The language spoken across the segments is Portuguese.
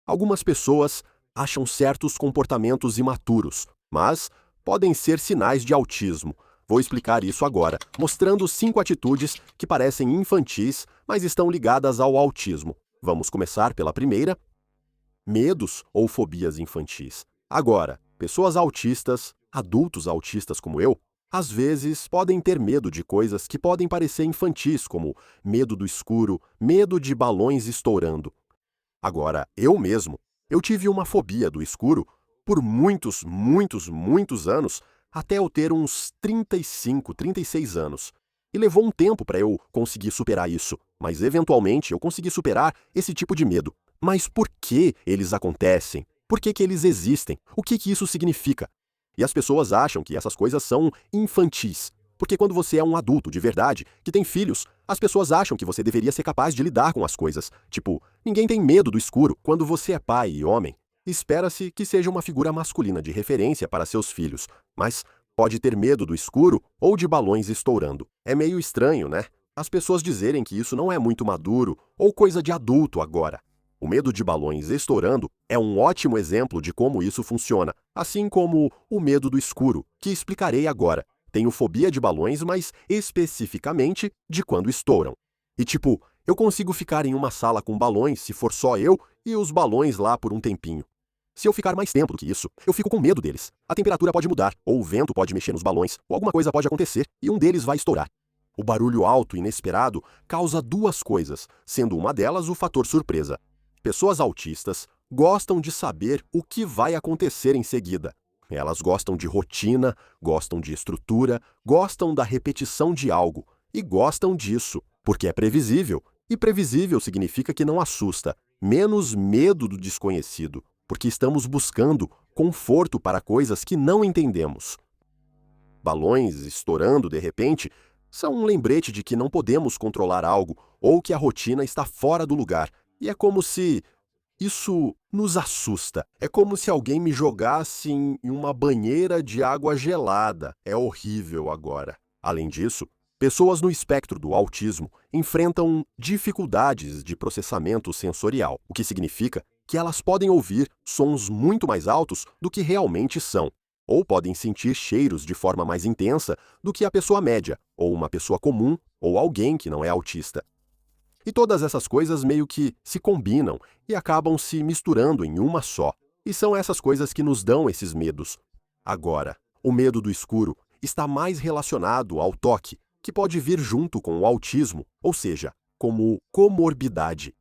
Algumas pessoas acham certos comportamentos imaturos, mas podem ser sinais de autismo. Vou explicar isso agora, mostrando 5 atitudes que parecem infantis, mas estão ligadas ao autismo. Vamos começar pela primeira: medos ou fobias infantis. Agora, pessoas autistas, adultos autistas como eu, às vezes podem ter medo de coisas que podem parecer infantis, como medo do escuro, medo de balões estourando. Agora, eu tive uma fobia do escuro por muitos anos, até eu ter uns 35, 36 anos. E levou um tempo para eu conseguir superar isso, mas eventualmente eu consegui superar esse tipo de medo. Mas por que eles acontecem? Por que eles existem? O que isso significa? E as pessoas acham que essas coisas são infantis. Porque quando você é um adulto de verdade, que tem filhos, as pessoas acham que você deveria ser capaz de lidar com as coisas. Tipo, ninguém tem medo do escuro. Quando você é pai e homem, espera-se que seja uma figura masculina de referência para seus filhos, mas pode ter medo do escuro ou de balões estourando. É meio estranho, né? As pessoas dizerem que isso não é muito maduro ou coisa de adulto agora. O medo de balões estourando é um ótimo exemplo de como isso funciona, assim como o medo do escuro, que explicarei agora. Tenho fobia de balões, mas especificamente de quando estouram. E tipo, eu consigo ficar em uma sala com balões se for só eu e os balões lá por um tempinho. Se eu ficar mais tempo do que isso, eu fico com medo deles. A temperatura pode mudar, ou o vento pode mexer nos balões, ou alguma coisa pode acontecer e um deles vai estourar. O barulho alto e inesperado causa 2 coisas, sendo uma delas o fator surpresa. Pessoas autistas gostam de saber o que vai acontecer em seguida. Elas gostam de rotina, gostam de estrutura, gostam da repetição de algo. E gostam disso, porque é previsível. E previsível significa que não assusta, menos medo do desconhecido, porque estamos buscando conforto para coisas que não entendemos. Balões estourando de repente são um lembrete de que não podemos controlar algo ou que a rotina está fora do lugar. E é como se isso nos assusta. É como se alguém me jogasse em uma banheira de água gelada. É horrível agora. Além disso, pessoas no espectro do autismo enfrentam dificuldades de processamento sensorial, o que significa que elas podem ouvir sons muito mais altos do que realmente são, ou podem sentir cheiros de forma mais intensa do que a pessoa média, ou uma pessoa comum, ou alguém que não é autista. E todas essas coisas meio que se combinam e acabam se misturando em uma só. E são essas coisas que nos dão esses medos. Agora, o medo do escuro está mais relacionado ao toque, que pode vir junto com o autismo, ou seja, como comorbidade.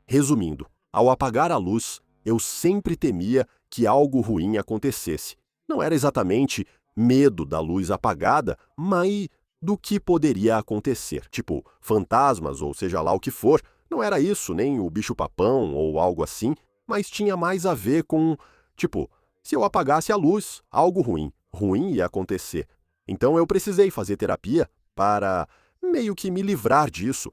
Resumindo, ao apagar a luz, eu sempre temia que algo ruim acontecesse. Não era exatamente medo da luz apagada, mas do que poderia acontecer, tipo fantasmas ou seja lá o que for. Não era isso, nem o bicho-papão ou algo assim, mas tinha mais a ver com, tipo, se eu apagasse a luz, algo ruim ia acontecer. Então eu precisei fazer terapia para meio que me livrar disso.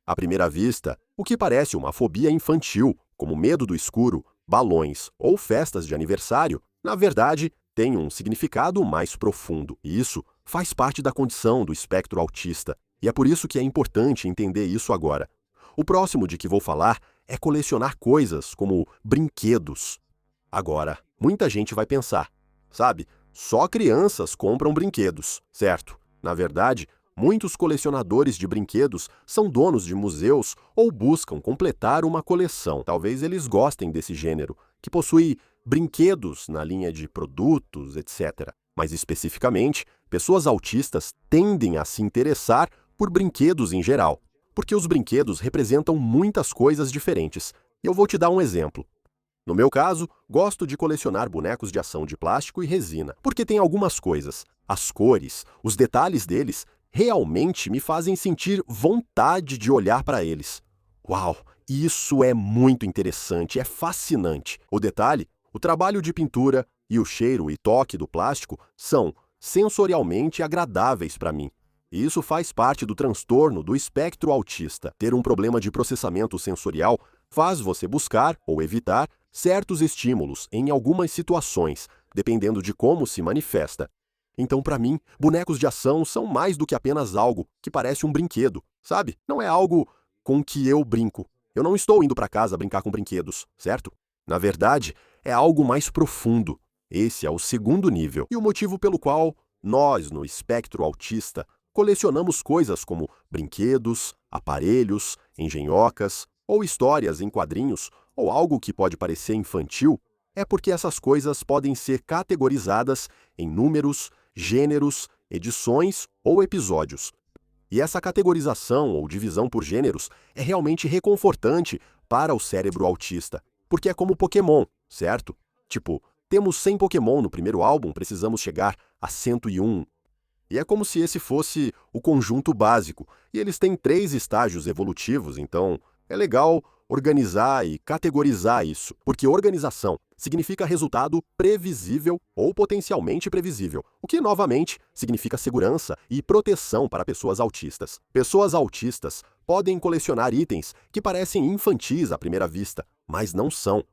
À primeira vista, o que parece uma fobia infantil, como medo do escuro, balões ou festas de aniversário, na verdade, tem um significado mais profundo. E isso faz parte da condição do espectro autista, e é por isso que é importante entender isso agora. O próximo de que vou falar é colecionar coisas como brinquedos. Agora, muita gente vai pensar, sabe, só crianças compram brinquedos, certo? Na verdade, muitos colecionadores de brinquedos são donos de museus ou buscam completar uma coleção. Talvez eles gostem desse gênero, que possui brinquedos na linha de produtos, etc. Mas especificamente, pessoas autistas tendem a se interessar por brinquedos em geral, porque os brinquedos representam muitas coisas diferentes. E eu vou te dar um exemplo. No meu caso, gosto de colecionar bonecos de ação de plástico e resina, porque tem algumas coisas, as cores, os detalhes deles, realmente me fazem sentir vontade de olhar para eles. Uau, isso é muito interessante, é fascinante. O detalhe, o trabalho de pintura e o cheiro e toque do plástico são sensorialmente agradáveis para mim. E isso faz parte do transtorno do espectro autista. Ter um problema de processamento sensorial faz você buscar ou evitar certos estímulos em algumas situações, dependendo de como se manifesta. Então, para mim, bonecos de ação são mais do que apenas algo que parece um brinquedo, sabe? Não é algo com que eu brinco. Eu não estou indo para casa brincar com brinquedos, certo? Na verdade, é algo mais profundo. Esse é o segundo nível. E o motivo pelo qual nós, no espectro autista, colecionamos coisas como brinquedos, aparelhos, engenhocas ou histórias em quadrinhos ou algo que pode parecer infantil, é porque essas coisas podem ser categorizadas em números, gêneros, edições ou episódios. E essa categorização ou divisão por gêneros é realmente reconfortante para o cérebro autista, porque é como Pokémon, certo? Tipo, temos 100 Pokémon no primeiro álbum, precisamos chegar a 101. E é como se esse fosse o conjunto básico, e eles têm 3 estágios evolutivos, então é legal organizar e categorizar isso, porque organização significa resultado previsível ou potencialmente previsível, o que, novamente, significa segurança e proteção para pessoas autistas. Pessoas autistas podem colecionar itens que parecem infantis à primeira vista, mas não são.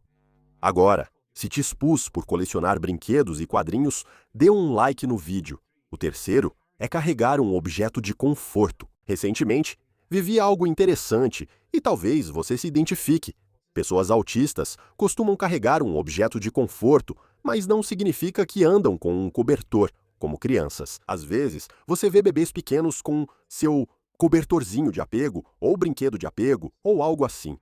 Agora, se te expus por colecionar brinquedos e quadrinhos, dê um like no vídeo. O terceiro é carregar um objeto de conforto. Recentemente, vivi algo interessante e talvez você se identifique. Pessoas autistas costumam carregar um objeto de conforto, mas não significa que andam com um cobertor, como crianças. Às vezes, você vê bebês pequenos com seu cobertorzinho de apego, ou brinquedo de apego, ou algo assim.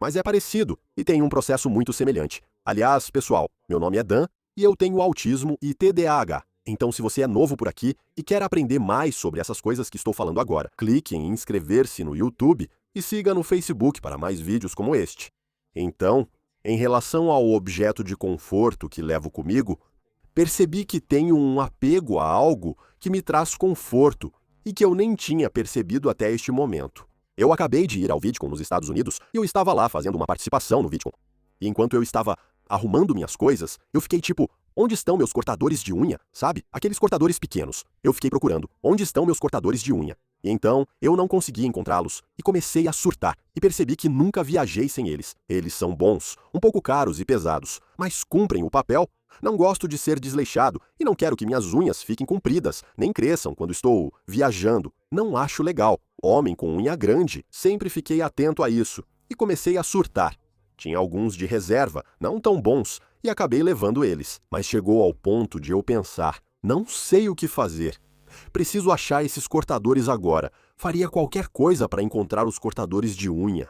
Mas é parecido e tem um processo muito semelhante. Aliás, pessoal, meu nome é Dan e eu tenho autismo e TDAH. Então, se você é novo por aqui e quer aprender mais sobre essas coisas que estou falando agora, clique em inscrever-se no YouTube e siga no Facebook para mais vídeos como este. Então, em relação ao objeto de conforto que levo comigo, percebi que tenho um apego a algo que me traz conforto e que eu nem tinha percebido até este momento. Eu acabei de ir ao VidCon nos Estados Unidos e eu estava lá fazendo uma participação no VidCon. E enquanto eu estava arrumando minhas coisas, eu fiquei tipo, onde estão meus cortadores de unha? Sabe? Aqueles cortadores pequenos. Eu fiquei procurando, onde estão meus cortadores de unha? E então, eu não consegui encontrá-los e comecei a surtar. E percebi que nunca viajei sem eles. Eles são bons, um pouco caros e pesados, mas cumprem o papel. Não gosto de ser desleixado e não quero que minhas unhas fiquem compridas, nem cresçam quando estou viajando. Não acho legal. Homem com unha grande, sempre fiquei atento a isso. E comecei a surtar. Tinha alguns de reserva, não tão bons, e acabei levando eles. Mas chegou ao ponto de eu pensar, não sei o que fazer. Preciso achar esses cortadores agora. Faria qualquer coisa para encontrar os cortadores de unha.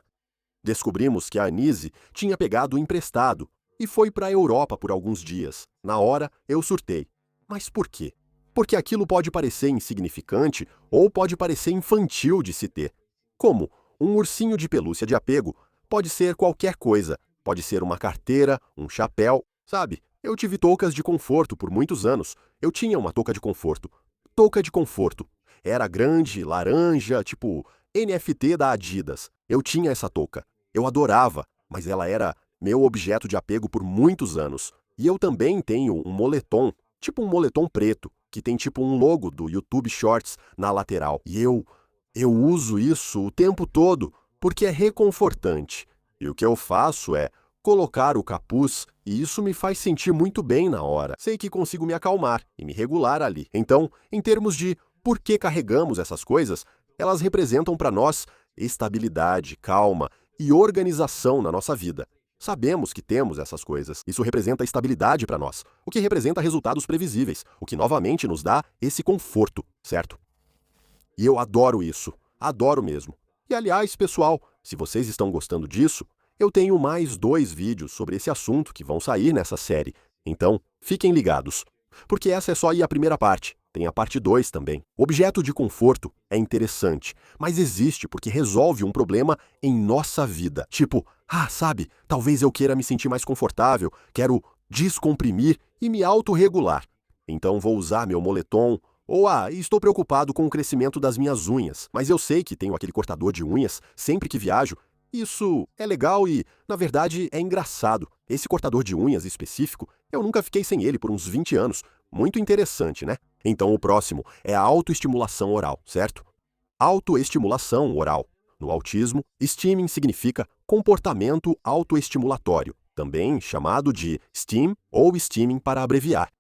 Descobrimos que a Anise tinha pegado emprestado e foi para a Europa por alguns dias. Na hora, eu surtei. Mas por quê? Porque aquilo pode parecer insignificante ou pode parecer infantil de se ter. Como um ursinho de pelúcia de apego pode ser qualquer coisa. Pode ser uma carteira, um chapéu, sabe? Eu tive toucas de conforto por muitos anos. Eu tinha uma touca de conforto. Touca de conforto. Era grande, laranja, tipo NFT da Adidas. Eu tinha essa touca. Eu adorava, mas ela era meu objeto de apego por muitos anos. E eu também tenho um moletom, tipo um moletom preto, que tem tipo um logo do YouTube Shorts na lateral. E eu uso isso o tempo todo, porque é reconfortante. E o que eu faço é colocar o capuz, e isso me faz sentir muito bem na hora. Sei que consigo me acalmar e me regular ali. Então, em termos de por que carregamos essas coisas, elas representam para nós estabilidade, calma e organização na nossa vida. Sabemos que temos essas coisas. Isso representa estabilidade para nós, o que representa resultados previsíveis, o que novamente nos dá esse conforto, certo? E eu adoro isso. Adoro mesmo. E aliás, pessoal, se vocês estão gostando disso, eu tenho mais 2 vídeos sobre esse assunto que vão sair nessa série. Então, fiquem ligados. Porque essa é só a primeira parte. Tem a parte 2 também. O objeto de conforto é interessante, mas existe porque resolve um problema em nossa vida. Tipo, sabe, talvez eu queira me sentir mais confortável, quero descomprimir e me autorregular. Então vou usar meu moletom. Ou, estou preocupado com o crescimento das minhas unhas, mas eu sei que tenho aquele cortador de unhas sempre que viajo. Isso é legal e, na verdade, é engraçado. Esse cortador de unhas específico, eu nunca fiquei sem ele por uns 20 anos. Muito interessante, né? Então o próximo é a autoestimulação oral, certo? Autoestimulação oral. No autismo, stimming significa comportamento autoestimulatório, também chamado de STEAM ou stimming para abreviar.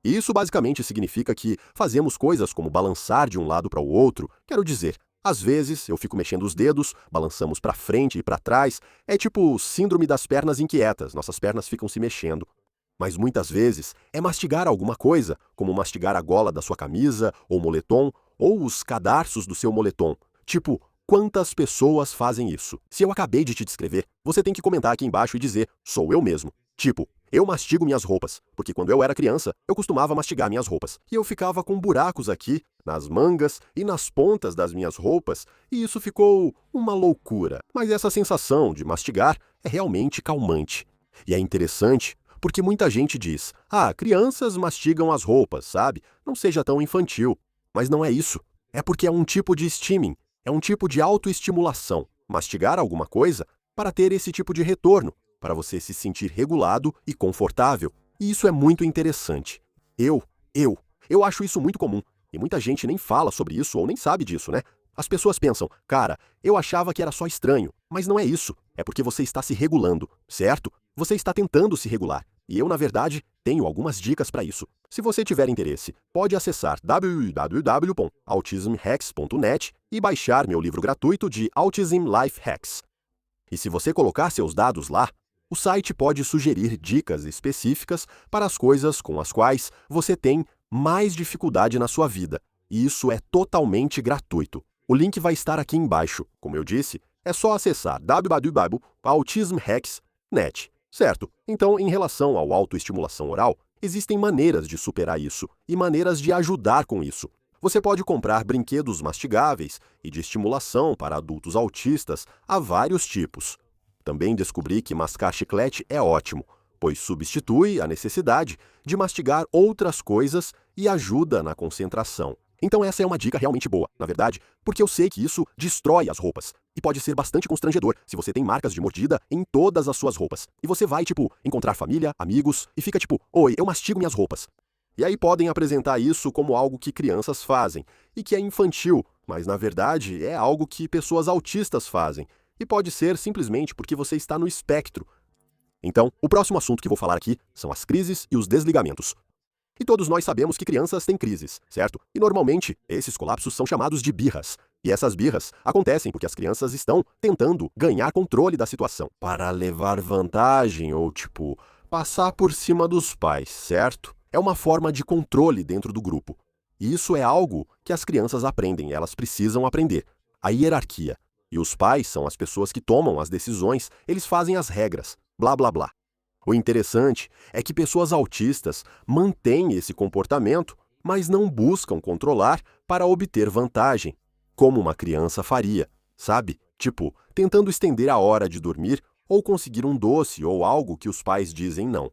Isso basicamente significa que fazemos coisas como balançar de um lado para o outro, quero dizer, Às vezes, eu fico mexendo os dedos, balançamos para frente e para trás, é tipo síndrome das pernas inquietas, nossas pernas ficam se mexendo. Mas muitas vezes é mastigar alguma coisa, como mastigar a gola da sua camisa ou moletom, ou os cadarços do seu moletom. Tipo, quantas pessoas fazem isso? Se eu acabei de te descrever, você tem que comentar aqui embaixo e dizer, sou eu mesmo. Tipo, eu mastigo minhas roupas, porque quando eu era criança, eu costumava mastigar minhas roupas. E eu ficava com buracos aqui, nas mangas e nas pontas das minhas roupas, e isso ficou uma loucura. Mas essa sensação de mastigar é realmente calmante. E é interessante, porque muita gente diz, crianças mastigam as roupas, sabe? Não seja tão infantil. Mas não é isso. É porque é um tipo de steaming, é um tipo de autoestimulação. Mastigar alguma coisa para ter esse tipo de retorno, para você se sentir regulado e confortável. E isso é muito interessante. Eu acho isso muito comum. E muita gente nem fala sobre isso ou nem sabe disso, né? As pessoas pensam, cara, eu achava que era só estranho. Mas não é isso. É porque você está se regulando, certo? Você está tentando se regular. E eu, na verdade, tenho algumas dicas para isso. Se você tiver interesse, pode acessar www.autismhacks.net e baixar meu livro gratuito de Autism Life Hacks. E se você colocar seus dados lá, o site pode sugerir dicas específicas para as coisas com as quais você tem mais dificuldade na sua vida. E isso é totalmente gratuito. O link vai estar aqui embaixo. Como eu disse, é só acessar www.autismhacks.net. Certo? Então, em relação ao autoestimulação oral, existem maneiras de superar isso e maneiras de ajudar com isso. Você pode comprar brinquedos mastigáveis e de estimulação para adultos autistas há vários tipos. Também descobri que mascar chiclete é ótimo, pois substitui a necessidade de mastigar outras coisas e ajuda na concentração. Então essa é uma dica realmente boa, na verdade, porque eu sei que isso destrói as roupas. E pode ser bastante constrangedor se você tem marcas de mordida em todas as suas roupas. E você vai, encontrar família, amigos, e fica oi, eu mastigo minhas roupas. E aí podem apresentar isso como algo que crianças fazem, e que é infantil, mas na verdade é algo que pessoas autistas fazem. E pode ser simplesmente porque você está no espectro. Então, o próximo assunto que vou falar aqui são as crises e os desligamentos. E todos nós sabemos que crianças têm crises, certo? E normalmente, esses colapsos são chamados de birras. E essas birras acontecem porque as crianças estão tentando ganhar controle da situação para levar vantagem ou, passar por cima dos pais, certo? É uma forma de controle dentro do grupo. E isso é algo que as crianças aprendem, elas precisam aprender. A hierarquia. E os pais são as pessoas que tomam as decisões, eles fazem as regras, blá blá blá. O interessante é que pessoas autistas mantêm esse comportamento, mas não buscam controlar para obter vantagem, como uma criança faria, sabe? Tentando estender a hora de dormir ou conseguir um doce ou algo que os pais dizem não.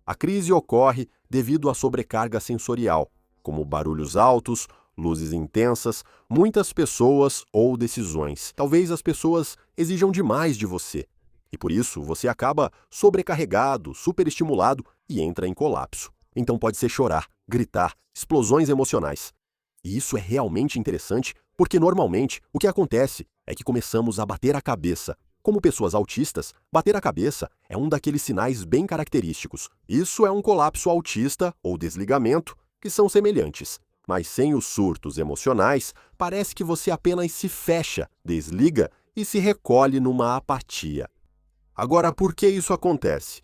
A crise ocorre devido à sobrecarga sensorial, como barulhos altos, luzes intensas, muitas pessoas ou decisões. Talvez as pessoas exijam demais de você. E por isso, você acaba sobrecarregado, superestimulado e entra em colapso. Então pode ser chorar, gritar, explosões emocionais. E isso é realmente interessante porque normalmente o que acontece é que começamos a bater a cabeça. Como pessoas autistas, bater a cabeça é um daqueles sinais bem característicos. Isso é um colapso autista ou desligamento, que são semelhantes. Mas sem os surtos emocionais, parece que você apenas se fecha, desliga e se recolhe numa apatia. Agora, por que isso acontece?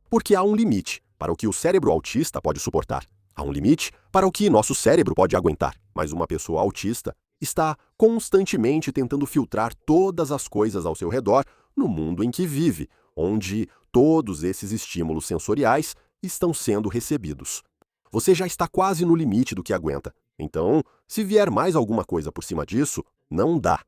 Porque há um limite para o que o cérebro autista pode suportar. Há um limite para o que nosso cérebro pode aguentar. Mas uma pessoa autista está constantemente tentando filtrar todas as coisas ao seu redor no mundo em que vive, onde todos esses estímulos sensoriais estão sendo recebidos. Você já está quase no limite do que aguenta. Então, se vier mais alguma coisa por cima disso, não dá.